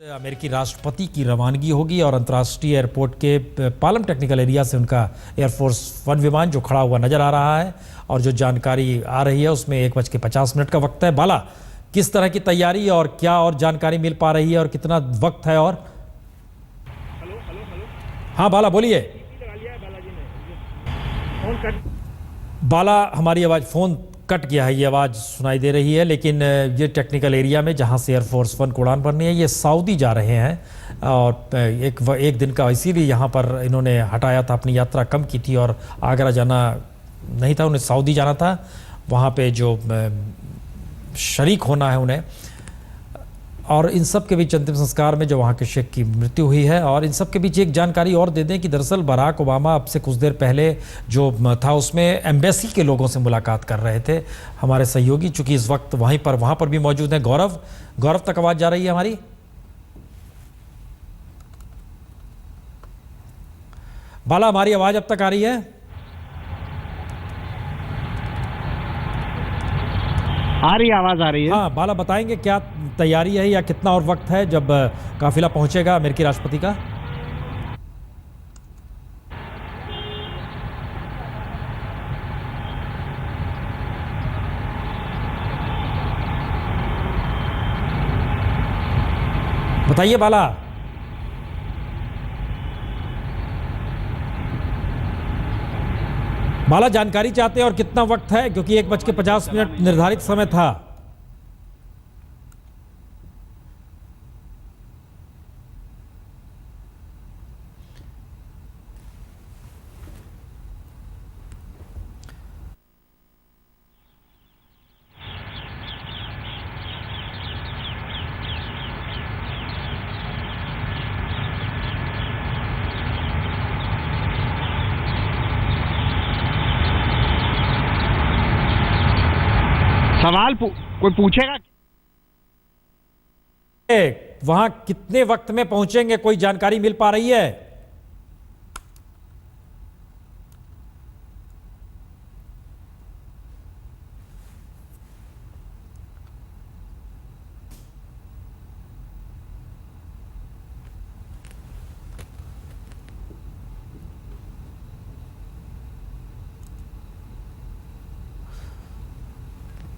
अमेरिकी राष्ट्रपति की रवानगी होगी और अंतर्राष्ट्रीय एयरपोर्ट के पालम टेक्निकल एरिया से उनका एयरफोर्स वन विमान जो खड़ा हुआ नजर आ रहा है और जो जानकारी आ रही है उसमें 1:50 का वक्त है। बाला, किस तरह की तैयारी और क्या और जानकारी मिल पा रही है और कितना वक्त है? और हेलो। हाँ बाला बोलिए। बाला, हमारी आवाज़ फ़ोन कट गया है, ये आवाज़ सुनाई दे रही है, लेकिन ये टेक्निकल एरिया में जहाँ से एयरफोर्स वन को उड़ान भरनी है ये सऊदी जा रहे हैं और एक दिन का इसीलिए यहाँ पर इन्होंने हटाया था, अपनी यात्रा कम की थी और आगरा जाना नहीं था, उन्हें सऊदी जाना था। वहाँ पे जो शरीक होना है उन्हें, और इन सब के बीच अंतिम संस्कार में जो वहाँ के शेख की मृत्यु हुई है। और इन सब के बीच एक जानकारी और दे दें कि दरअसल बराक ओबामा अब से कुछ देर पहले जो था उसमें एम्बेसी के लोगों से मुलाकात कर रहे थे। हमारे सहयोगी चूंकि इस वक्त वहाँ पर भी मौजूद हैं। गौरव तक आवाज़ जा रही है हमारी? बाला, हमारी आवाज़ अब तक आ रही है? आवाज आ रही है। हाँ बाला, बताएंगे क्या तैयारी है या कितना और वक्त है जब काफिला पहुंचेगा अमेरिकी राष्ट्रपति का? बताइए बाला। बाला, जानकारी चाहते हैं और कितना वक्त है, क्योंकि 1:50 निर्धारित समय था। सवाल कोई पूछेगा? वहां कितने वक्त में पहुंचेंगे, कोई जानकारी मिल पा रही है?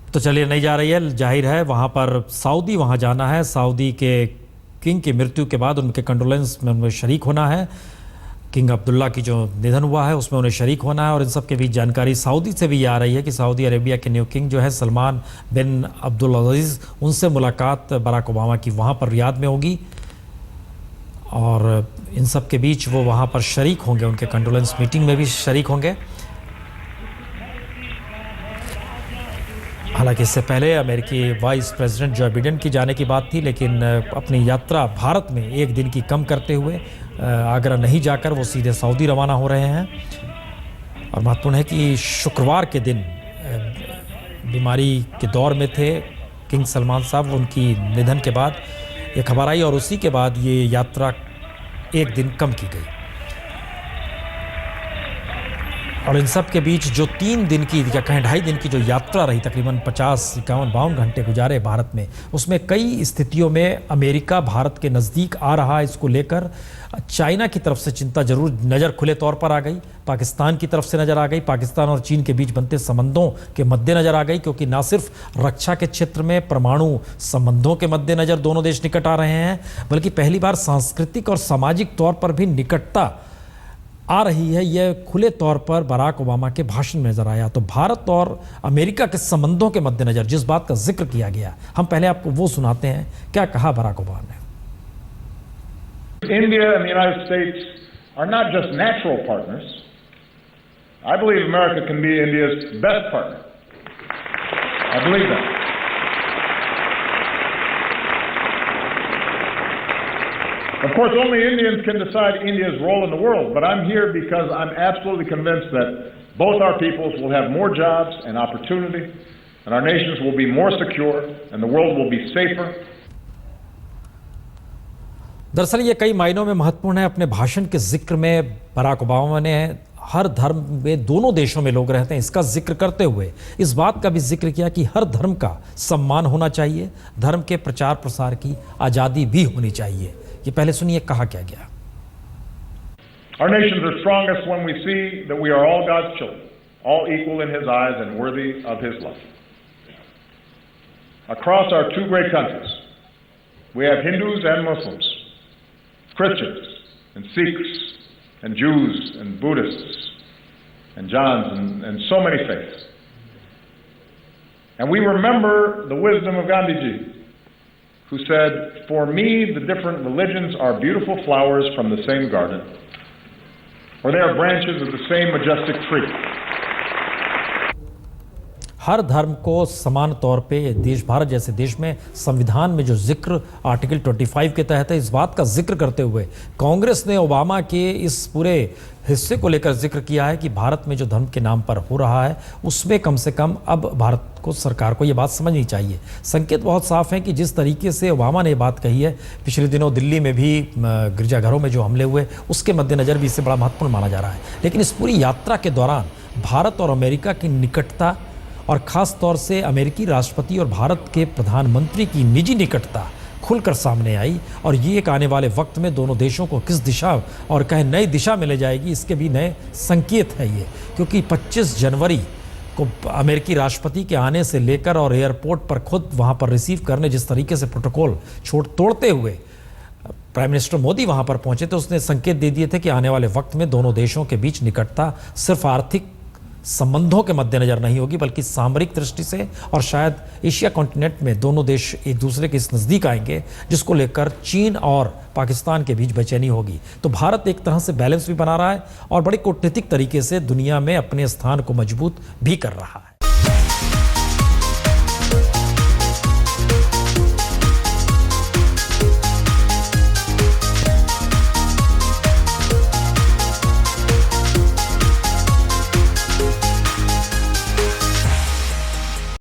तो चलिए, नहीं जा रही है, जाहिर है वहाँ पर सऊदी वहाँ जाना है। सऊदी के किंग की मृत्यु के बाद उनके कंडोलेंस में उनमें शरीक होना है। किंग अब्दुल्ला की जो निधन हुआ है उसमें उन्हें शरीक होना है। और इन सब के बीच जानकारी सऊदी से भी आ रही है कि सऊदी अरेबिया के न्यू किंग जो है सलमान बिन अब्दुल अजीज़, उनसे मुलाकात बराक ओबामा की वहाँ पर रियाद में होगी और इन सब के बीच वो वहाँ पर शरीक होंगे, उनके कंडोलेंस मीटिंग में भी शरीक होंगे। हालांकि इससे पहले अमेरिकी वाइस प्रेसिडेंट जो बाइडेन की जाने की बात थी, लेकिन अपनी यात्रा भारत में एक दिन की कम करते हुए आगरा नहीं जाकर वो सीधे सऊदी रवाना हो रहे हैं। और महत्वपूर्ण है कि शुक्रवार के दिन बीमारी के दौर में थे किंग सलमान साहब, उनकी निधन के बाद ये खबर आई और उसी के बाद ये यात्रा एक दिन कम की गई। और इन सब के बीच जो 3 दिन की या कहें 2.5 दिन की जो यात्रा रही, तकरीबन 50-51-52 घंटे गुजारे भारत में, उसमें कई स्थितियों में अमेरिका भारत के नज़दीक आ रहा है। इसको लेकर चाइना की तरफ से चिंता जरूर नज़र खुले तौर पर आ गई, पाकिस्तान की तरफ से नज़र आ गई, पाकिस्तान और चीन के बीच बनते संबंधों के मद्देनज़र आ गई, क्योंकि ना सिर्फ रक्षा के क्षेत्र में परमाणु संबंधों के मद्देनज़र दोनों देश निकट आ रहे हैं, बल्कि पहली बार सांस्कृतिक और सामाजिक तौर पर भी निकटता आ रही है। यह खुले तौर पर बराक ओबामा के भाषण में नजर आया। तो भारत और अमेरिका के संबंधों के मद्देनजर जिस बात का जिक्र किया गया, हम पहले आपको वो सुनाते हैं क्या कहा बराक ओबामा ने। India and the United States are not just natural partners. I believe America can be India's best partner. I believe that. Of course, only Indians can decide India's role in the world, but I'm here because I'm absolutely convinced that both our peoples will have more jobs and opportunity, and our nations will be more secure, and the world will be safer. दरअसल ये कई मायनों में महत्वपूर्ण है। अपने भाषण के जिक्र में बराक ओबामा ने हर धर्म में दोनों देशों में लोग रहते हैं, इसका जिक्र करते हुए इस बात का भी जिक्र किया कि हर धर्म का सम्मान होना चाहिए, धर्म के प्रचार प्रसार की आज़ादी भी होनी चाहिए। ये पहले सुनिए कहा क्या गया। Our nations are strongest when we see that we are all God's children, all equal in His eyes and worthy of His love. Across our two great countries, we have Hindus and Muslims, Christians and Sikhs and Jews and Buddhists and Jains and so many faiths. And we remember the wisdom of Gandhiji, who said, "For me, the different religions are beautiful flowers from the same garden, or they are branches of the same majestic tree." हर धर्म को समान तौर पे देश, भारत जैसे देश में संविधान में जो जिक्र आर्टिकल 25 के तहत है, इस बात का जिक्र करते हुए कांग्रेस ने ओबामा के इस पूरे हिस्से को लेकर जिक्र किया है कि भारत में जो धर्म के नाम पर हो रहा है उसमें कम से कम अब भारत को, सरकार को ये बात समझनी चाहिए। संकेत बहुत साफ है कि जिस तरीके से ओबामा ने ये बात कही है, पिछले दिनों दिल्ली में भी गिरजाघरों में जो हमले हुए उसके मद्देनज़र भी इसे बड़ा महत्वपूर्ण माना जा रहा है। लेकिन इस पूरी यात्रा के दौरान भारत और अमेरिका की निकटता और ख़ास तौर से अमेरिकी राष्ट्रपति और भारत के प्रधानमंत्री की निजी निकटता खुलकर सामने आई, और ये एक आने वाले वक्त में दोनों देशों को किस दिशा और कहीं नई दिशा में ले जाएगी, इसके भी नए संकेत है ये। क्योंकि 25 जनवरी को अमेरिकी राष्ट्रपति के आने से लेकर और एयरपोर्ट पर खुद वहाँ पर रिसीव करने जिस तरीके से प्रोटोकॉल तोड़ते हुए प्राइम मिनिस्टर मोदी वहाँ पर पहुँचे, तो उसने संकेत दे दिए थे कि आने वाले वक्त में दोनों देशों के बीच निकटता सिर्फ आर्थिक संबंधों के मद्देनजर नहीं होगी, बल्कि सामरिक दृष्टि से, और शायद एशिया कॉन्टिनेंट में दोनों देश एक दूसरे के इस नज़दीक आएंगे, जिसको लेकर चीन और पाकिस्तान के बीच बेचैनी होगी। तो भारत एक तरह से बैलेंस भी बना रहा है और बड़ी कूटनीतिक तरीके से दुनिया में अपने स्थान को मजबूत भी कर रहा है।